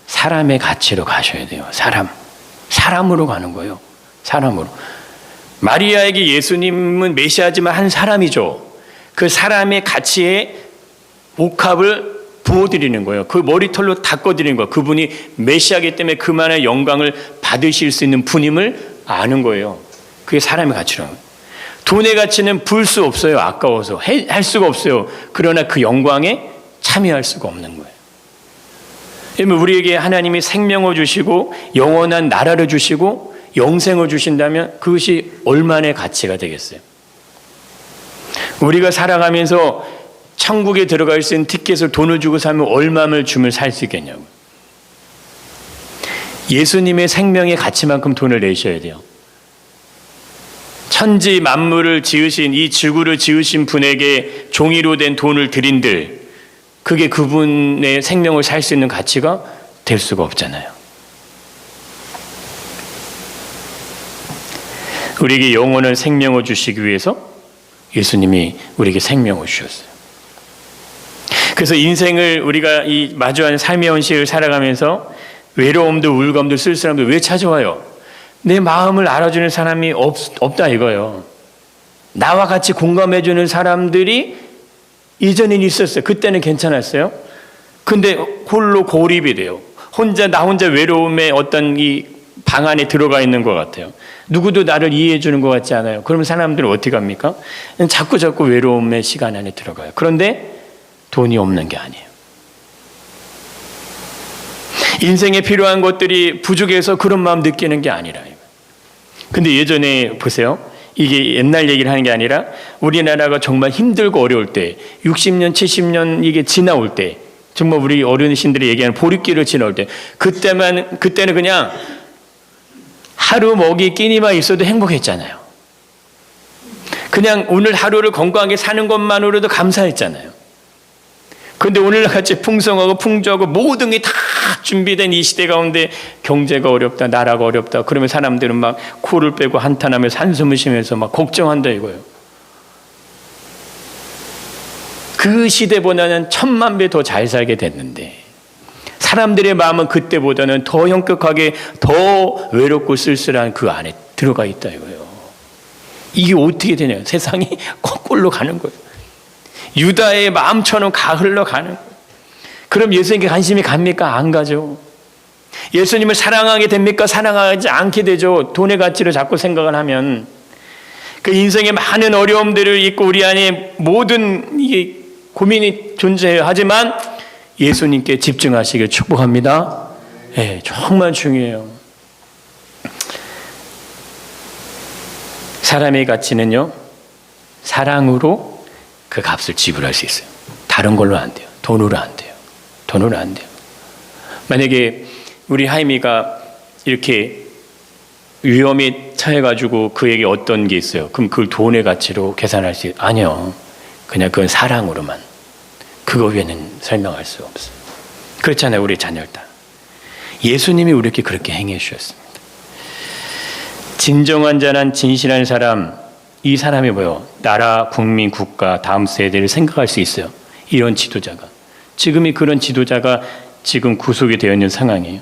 사람의 가치로 가셔야 돼요. 사람으로 가는 거예요. 사람으로. 마리아에게 예수님은 메시아지만 한 사람이죠. 그 사람의 가치에 옥합을 부어드리는 거예요. 그 머리털로 닦아드리는 거예요. 그분이 메시아이기 때문에 그만의 영광을 받으실 수 있는 분임을 아는 거예요. 그게 사람의 가치로. 돈의 가치는 불 수 없어요. 아까워서 할 수가 없어요. 그러나 그 영광에 참여할 수가 없는 거예요. 우리에게 하나님이 생명을 주시고 영원한 나라를 주시고 영생을 주신다면 그것이 얼마나 가치가 되겠어요. 우리가 살아가면서 천국에 들어갈 수 있는 티켓을 돈을 주고 사면 얼마를 주면 살 수 있겠냐고. 예수님의 생명의 가치만큼 돈을 내셔야 돼요. 천지 만물을 지으신 이 지구를 지으신 분에게 종이로 된 돈을 드린들 그게 그분의 생명을 살 수 있는 가치가 될 수가 없잖아요. 우리에게 영원한 생명을 주시기 위해서 예수님이 우리에게 생명을 주셨어요. 그래서 인생을 우리가 이 마주하는 삶의 현실을 살아가면서 외로움도 울감도 쓸쓸함도 왜 찾아와요? 내 마음을 알아주는 사람이 없다 이거예요. 나와 같이 공감해주는 사람들이 이전엔 있었어요. 그때는 괜찮았어요. 근데 홀로 고립이 돼요. 나 혼자 외로움의 어떤 이 방 안에 들어가 있는 것 같아요. 누구도 나를 이해해 주는 것 같지 않아요. 그러면 사람들은 어떻게 합니까? 자꾸 외로움의 시간 안에 들어가요. 그런데 돈이 없는 게 아니에요. 인생에 필요한 것들이 부족해서 그런 마음 느끼는 게 아니라. 근데 예전에 보세요. 이게 옛날 얘기를 하는 게 아니라 우리나라가 정말 힘들고 어려울 때 60년, 70년 이게 지나올 때 정말 우리 어르신들이 얘기하는 보릿길을 지나올 때 그때는 그냥 하루 먹이 끼니만 있어도 행복했잖아요. 그냥 오늘 하루를 건강하게 사는 것만으로도 감사했잖아요. 그런데 오늘같이 풍성하고 풍조하고 모든 게 다 준비된 이 시대 가운데 경제가 어렵다, 나라가 어렵다. 그러면 사람들은 막 코를 빼고 한탄하면서 한숨을 쉬면서 막 걱정한다 이거예요. 그 시대보다는 1000만 배 더 잘 살게 됐는데 사람들의 마음은 그때보다는 더 형격하게 더 외롭고 쓸쓸한 그 안에 들어가 있다 이거예요. 이게 어떻게 되냐? 세상이 거꾸로 가는 거예요. 유다의 마음처럼 흘러가는 거예요. 그럼 예수님께 관심이 갑니까? 안 가죠. 예수님을 사랑하게 됩니까? 사랑하지 않게 되죠. 돈의 가치를 자꾸 생각을 하면 그 인생의 많은 어려움들을 잊고 우리 안에 모든 이게 고민이 존재해요. 하지만 예수님께 집중하시길 축복합니다. 네, 정말 중요해요. 사람의 가치는요, 사랑으로 그 값을 지불할 수 있어요. 다른 걸로 안 돼요. 돈으로 안 돼요. 돈으로 안 돼요. 만약에 우리 하임이가 이렇게 위험에 처해가지고 그에게 어떤 게 있어요. 그럼 그걸 돈의 가치로 계산할 수 있어요? 아니요. 그냥 그건 사랑으로만. 그거 외에는 설명할 수 없어요. 그렇잖아요. 우리 자녀들 다. 예수님이 우리에게 그렇게 행해 주셨습니다. 진정한 자란 진실한 사람, 이 사람이 뭐예요? 나라, 국민, 국가, 다음 세대를 생각할 수 있어요. 이런 지도자가. 지금이 그런 지도자가 지금 구속이 되어 있는 상황이에요.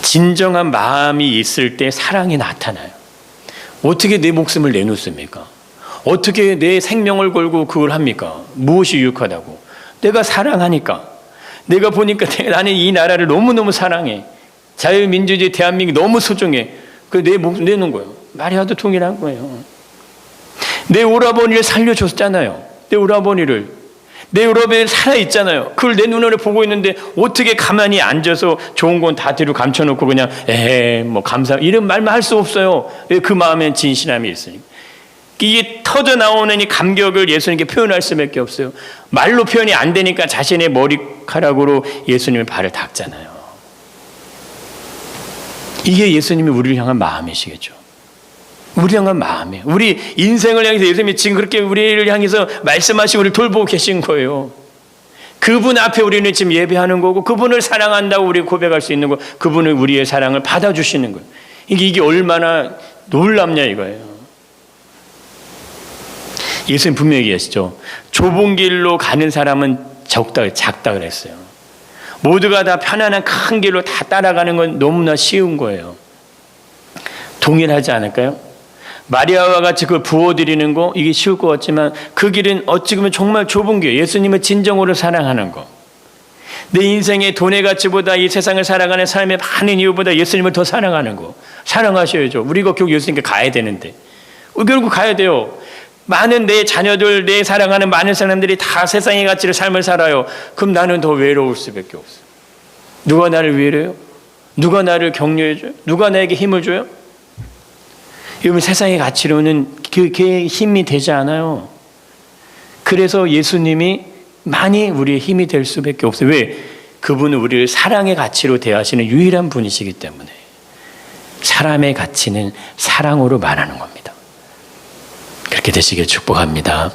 진정한 마음이 있을 때 사랑이 나타나요. 어떻게 내 목숨을 내놓습니까? 어떻게 내 생명을 걸고 그걸 합니까? 무엇이 유익하다고? 내가 사랑하니까. 내가 보니까 나는 이 나라를 너무너무 사랑해. 자유민주주의 대한민국이 너무 소중해. 내 목숨 내놓은 거예요. 마리아도 동일한 거예요. 내 오라버니를 살려줬잖아요. 내 오라버니를 살아있잖아요. 그걸 내 눈으로 보고 있는데 어떻게 가만히 앉아서 좋은 건 다 뒤로 감춰놓고 그냥 뭐 감사 이런 말만 할 수 없어요. 그 마음엔 진실함이 있으니까. 이게 터져 나오는 이 감격을 예수님께 표현할 수밖에 없어요. 말로 표현이 안 되니까 자신의 머리카락으로 예수님의 발을 닦잖아요. 이게 예수님이 우리를 향한 마음이시겠죠. 우리 향한 마음이에요. 우리 인생을 향해서 예수님이 지금 그렇게 우리를 향해서 말씀하시고 우리를 돌보고 계신 거예요. 그분 앞에 우리는 지금 예배하는 거고 그분을 사랑한다고 우리 고백할 수 있는 거, 그분은 우리의 사랑을 받아주시는 거예요. 이게 얼마나 놀랍냐 이거예요. 예수님 분명히 얘기하시죠. 좁은 길로 가는 사람은 작다 그랬어요. 모두가 다 편안한 큰 길로 다 따라가는 건 너무나 쉬운 거예요. 동일하지 않을까요? 마리아와 같이 그걸 부어드리는 거 이게 쉬울 것 같지만 그 길은 어찌 보면 정말 좁은 길, 예수님을 진정으로 사랑하는 거. 내 인생의 돈의 가치보다 이 세상을 살아가는 삶의 많은 이유보다 예수님을 더 사랑하는 거. 사랑하셔야죠. 우리가 결국 예수님께 가야 되는데. 결국 가야 돼요. 많은 내 자녀들, 내 사랑하는 많은 사람들이 다 세상의 가치를 삶을 살아요. 그럼 나는 더 외로울 수밖에 없어요. 누가 나를 위로해요? 누가 나를 격려해줘요? 누가 나에게 힘을 줘요? 여러분, 세상의 가치로는 그게 힘이 되지 않아요. 그래서 예수님이 많이 우리의 힘이 될 수밖에 없어요. 왜? 그분은 우리를 사랑의 가치로 대하시는 유일한 분이시기 때문에. 사람의 가치는 사랑으로 말하는 겁니다. 그렇게 되시길 축복합니다.